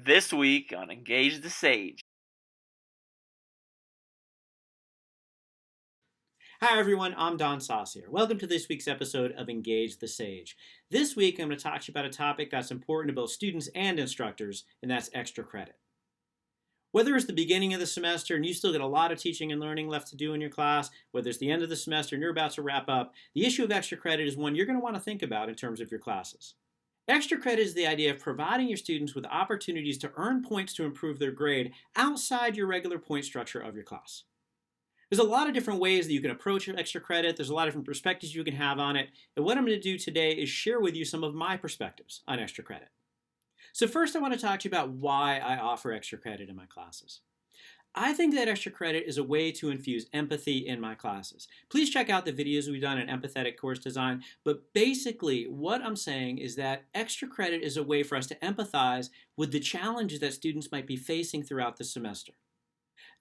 This week on Engage the Sage. Hi everyone, I'm Don Saucier. Welcome to this week's episode of Engage the Sage. This week I'm going to talk to you about a topic that's important to both students and instructors, and that's extra credit. Whether it's the beginning of the semester and you still get a lot of teaching and learning left to do in your class, whether it's the end of the semester and you're about to wrap up, the issue of extra credit is one you're going to want to think about in terms of your classes. Extra credit is the idea of providing your students with opportunities to earn points to improve their grade outside your regular point structure of your class. There's a lot of different ways that you can approach extra credit. There's a lot of different perspectives you can have on it. And what I'm going to do today is share with you some of my perspectives on extra credit. So first I want to talk to you about why I offer extra credit in my classes. I think that extra credit is a way to infuse empathy in my classes. Please check out the videos we've done in Empathetic course design. But basically what I'm saying is that extra credit is a way for us to empathize with the challenges that students might be facing throughout the semester.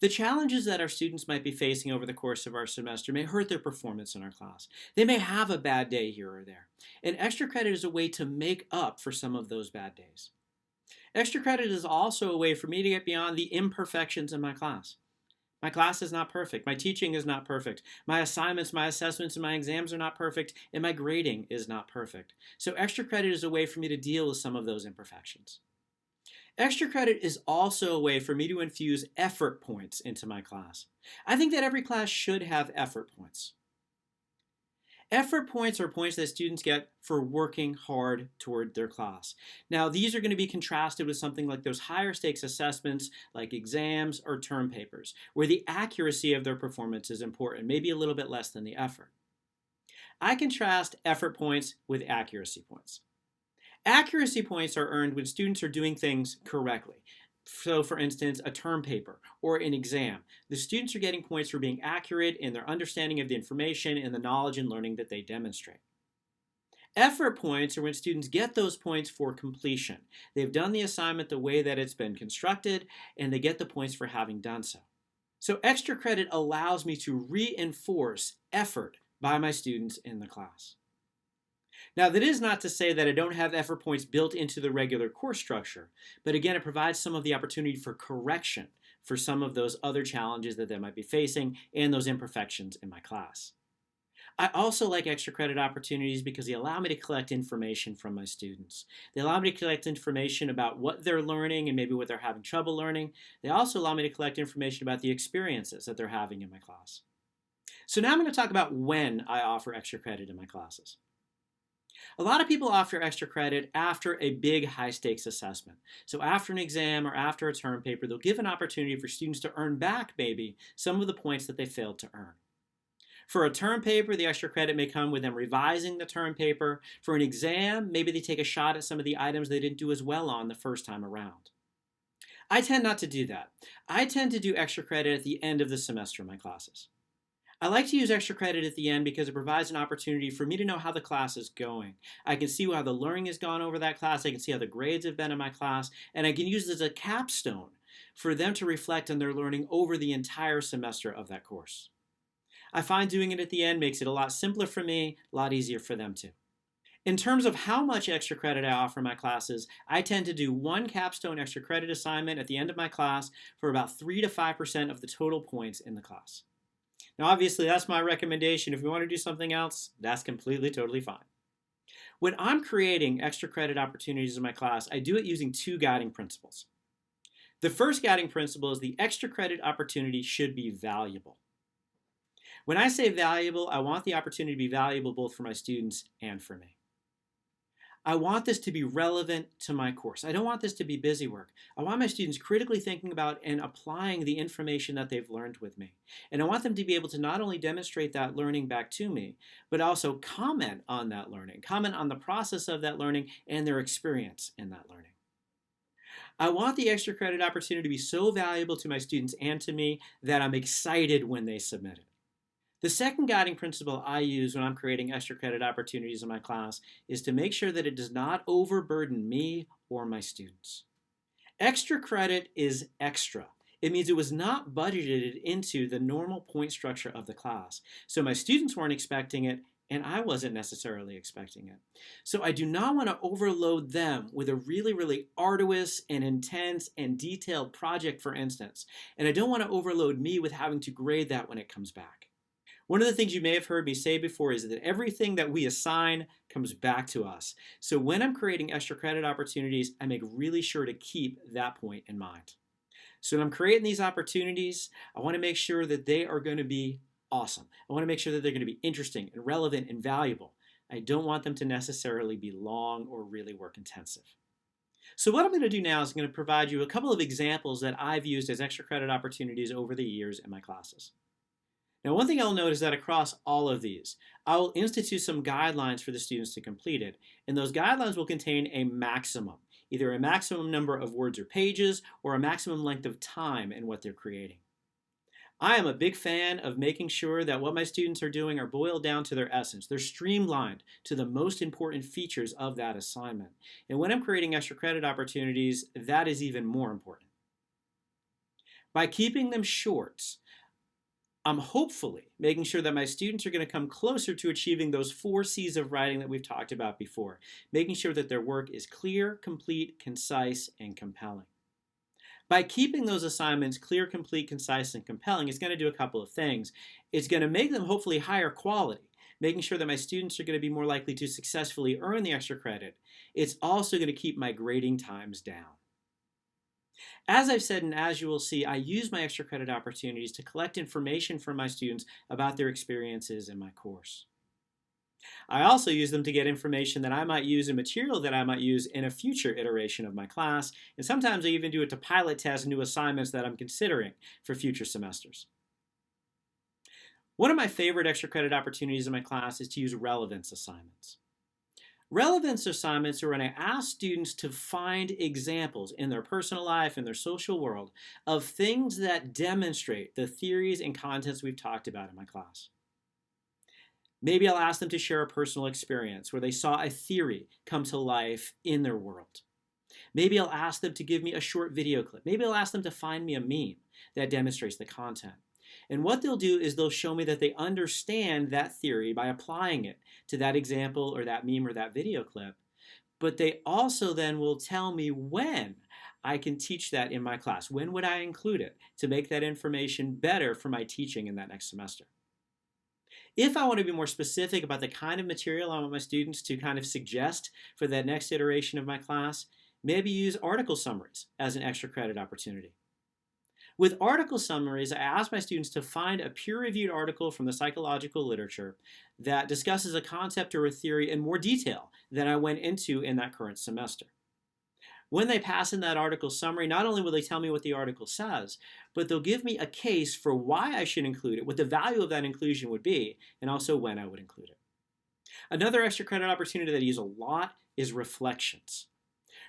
The challenges that our students might be facing over the course of our semester may hurt their performance in our class. They may have a bad day here or there. And extra credit is a way to make up for some of those bad days. Extra credit is also a way for me to get beyond the imperfections in my class. My class is not perfect. My teaching is not perfect. My assignments, my assessments, and my exams are not perfect. And my grading is not perfect. So extra credit is a way for me to deal with some of those imperfections. Extra credit is also a way for me to infuse effort points into my class. I think that every class should have effort points. Effort points are points that students get for working hard toward their class. Now, these are going to be contrasted with something like those higher stakes assessments like exams or term papers, where the accuracy of their performance is important, maybe a little bit less than the effort. I contrast effort points with accuracy points. Accuracy points are earned when students are doing things correctly. So for instance, a term paper or an exam. The students are getting points for being accurate in their understanding of the information and the knowledge and learning that they demonstrate. Effort points are when students get those points for completion. They've done the assignment the way that it's been constructed, and they get the points for having done so. So extra credit allows me to reinforce effort by my students in the class. Now, that is not to say that I don't have effort points built into the regular course structure, but again, it provides some of the opportunity for correction for some of those other challenges that they might be facing and those imperfections in my class. I also like extra credit opportunities because they allow me to collect information from my students. They allow me to collect information about what they're learning and maybe what they're having trouble learning. They also allow me to collect information about the experiences that they're having in my class. So now I'm going to talk about when I offer extra credit in my classes. A lot of people offer extra credit after a big high-stakes assessment. So after an exam or after a term paper, they'll give an opportunity for students to earn back maybe some of the points that they failed to earn. For a term paper, the extra credit may come with them revising the term paper. For an exam, maybe they take a shot at some of the items they didn't do as well on the first time around. I tend not to do that. I tend to do extra credit at the end of the semester in my classes. I like to use extra credit at the end because it provides an opportunity for me to know how the class is going. I can see how the learning has gone over that class. I can see how the grades have been in my class. And I can use it as a capstone for them to reflect on their learning over the entire semester of that course. I find doing it at the end makes it a lot simpler for me, a lot easier for them too. In terms of how much extra credit I offer in my classes, I tend to do one capstone extra credit assignment at the end of my class for about 3 to 5% of the total points in the class. Now, obviously, that's my recommendation. If you want to do something else, that's completely, totally fine. When I'm creating extra credit opportunities in my class, I do it using two guiding principles. The first guiding principle is the extra credit opportunity should be valuable. When I say valuable, I want the opportunity to be valuable both for my students and for me. I want this to be relevant to my course. I don't want this to be busy work. I want my students critically thinking about and applying the information that they've learned with me. And I want them to be able to not only demonstrate that learning back to me, but also comment on that learning, comment on the process of that learning and their experience in that learning. I want the extra credit opportunity to be so valuable to my students and to me that I'm excited when they submit it. The second guiding principle I use when I'm creating extra credit opportunities in my class is to make sure that it does not overburden me or my students. Extra credit is extra. It means it was not budgeted into the normal point structure of the class. So my students weren't expecting it, and I wasn't necessarily expecting it. So I do not want to overload them with a really arduous and intense and detailed project, for instance. And I don't want to overload me with having to grade that when it comes back. One of the things you may have heard me say before is that everything that we assign comes back to us. So when I'm creating extra credit opportunities, I make really sure to keep that point in mind. So when I'm creating these opportunities, I want to make sure that they are going to be awesome. I want to make sure that they're going to be interesting and relevant and valuable. I don't want them to necessarily be long or really work intensive. So what I'm going to do now is I'm going to provide you a couple of examples that I've used as extra credit opportunities over the years in my classes. Now, one thing I'll note is that across all of these, I will institute some guidelines for the students to complete it, and those guidelines will contain a maximum, either a maximum number of words or pages, or a maximum length of time in what they're creating. I am a big fan of making sure that what my students are doing are boiled down to their essence. They're streamlined to the most important features of that assignment. And when I'm creating extra credit opportunities, that is even more important. By keeping them short, I'm hopefully making sure that my students are going to come closer to achieving those 4 C's of writing that we've talked about before, making sure that their work is clear, complete, concise, and compelling. By keeping those assignments clear, complete, concise, and compelling, it's going to do a couple of things. It's going to make them hopefully higher quality, making sure that my students are going to be more likely to successfully earn the extra credit. It's also going to keep my grading times down. As I've said, and as you will see, I use my extra credit opportunities to collect information from my students about their experiences in my course. I also use them to get information that I might use in material that I might use in a future iteration of my class, and sometimes I even do it to pilot test new assignments that I'm considering for future semesters. One of my favorite extra credit opportunities in my class is to use relevance assignments. Relevance assignments are when I ask students to find examples in their personal life and their social world of things that demonstrate the theories and contents we've talked about in my class. Maybe I'll ask them to share a personal experience where they saw a theory come to life in their world. Maybe I'll ask them to give me a short video clip. Maybe I'll ask them to find me a meme that demonstrates the content. And what they'll do is they'll show me that they understand that theory by applying it to that example or that meme or that video clip. But they also then will tell me when I can teach that in my class. When would I include it to make that information better for my teaching in that next semester? If I want to be more specific about the kind of material I want my students to kind of suggest for that next iteration of my class, maybe use article summaries as an extra credit opportunity. With article summaries, I ask my students to find a peer-reviewed article from the psychological literature that discusses a concept or a theory in more detail than I went into in that current semester. When they pass in that article summary, not only will they tell me what the article says, but they'll give me a case for why I should include it, what the value of that inclusion would be, and also when I would include it. Another extra credit opportunity that I use a lot is reflections.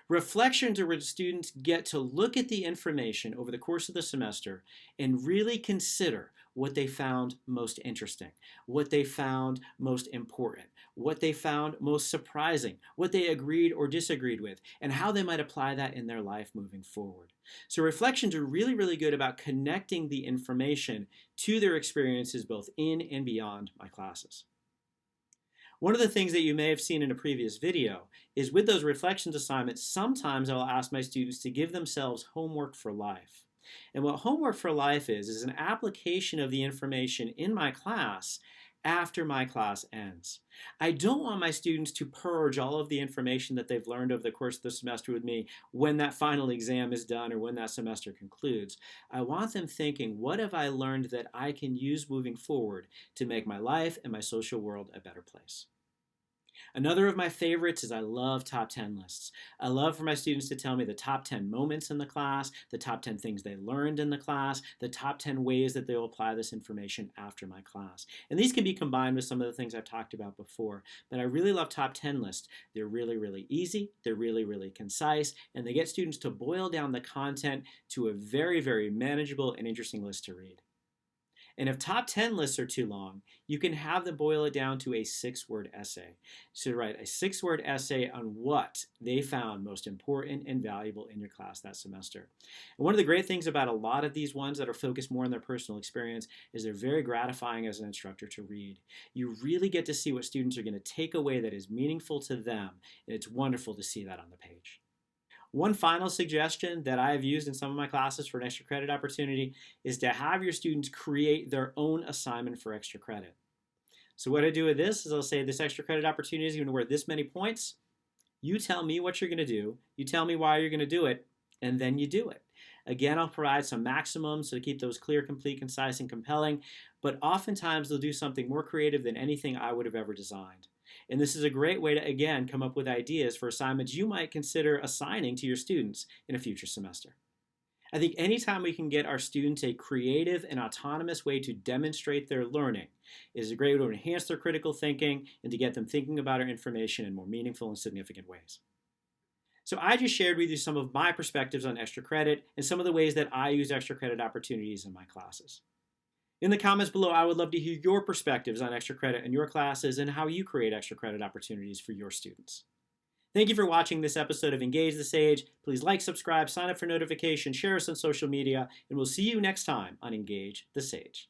Reflections are where students get to look at the information over the course of the semester and really consider what they found most interesting, what they found most important, what they found most surprising, what they agreed or disagreed with, and how they might apply that in their life moving forward. So reflections are really good about connecting the information to their experiences both in and beyond my classes. One of the things that you may have seen in a previous video is with those reflections assignments, sometimes I'll ask my students to give themselves homework for life. And what homework for life is an application of the information in my class after my class ends. I don't want my students to purge all of the information that they've learned over the course of the semester with me when that final exam is done or when that semester concludes. I want them thinking, what have I learned that I can use moving forward to make my life and my social world a better place? Another of my favorites is I love top 10 lists. I love for my students to tell me the top 10 moments in the class, the top 10 things they learned in the class, the top 10 ways that they will apply this information after my class. And these can be combined with some of the things I've talked about before, but I really love top 10 lists. They're really easy, they're really concise, and they get students to boil down the content to a very manageable and interesting list to read. And if top 10 lists are too long, you can have them boil it down to a 6-word essay. So write a 6-word essay on what they found most important and valuable in your class that semester. And one of the great things about a lot of these ones that are focused more on their personal experience is they're very gratifying as an instructor to read. You really get to see what students are going to take away that is meaningful to them, and it's wonderful to see that on the page. One final suggestion that I have used in some of my classes for an extra credit opportunity is to have your students create their own assignment for extra credit. So what I do with this is I'll say this extra credit opportunity is going to worth this many points. You tell me what you're going to do. You tell me why you're going to do it, and then you do it. Again, I'll provide some maximums to keep those clear, complete, concise, and compelling, but oftentimes they'll do something more creative than anything I would have ever designed. And this is a great way to, again, come up with ideas for assignments you might consider assigning to your students in a future semester. I think anytime we can get our students a creative and autonomous way to demonstrate their learning is a great way to enhance their critical thinking and to get them thinking about our information in more meaningful and significant ways. So I just shared with you some of my perspectives on extra credit and some of the ways that I use extra credit opportunities in my classes. In the comments below, I would love to hear your perspectives on extra credit in your classes and how you create extra credit opportunities for your students. Thank you for watching this episode of Engage the Sage. Please like, subscribe, sign up for notifications, share us on social media, and we'll see you next time on Engage the Sage.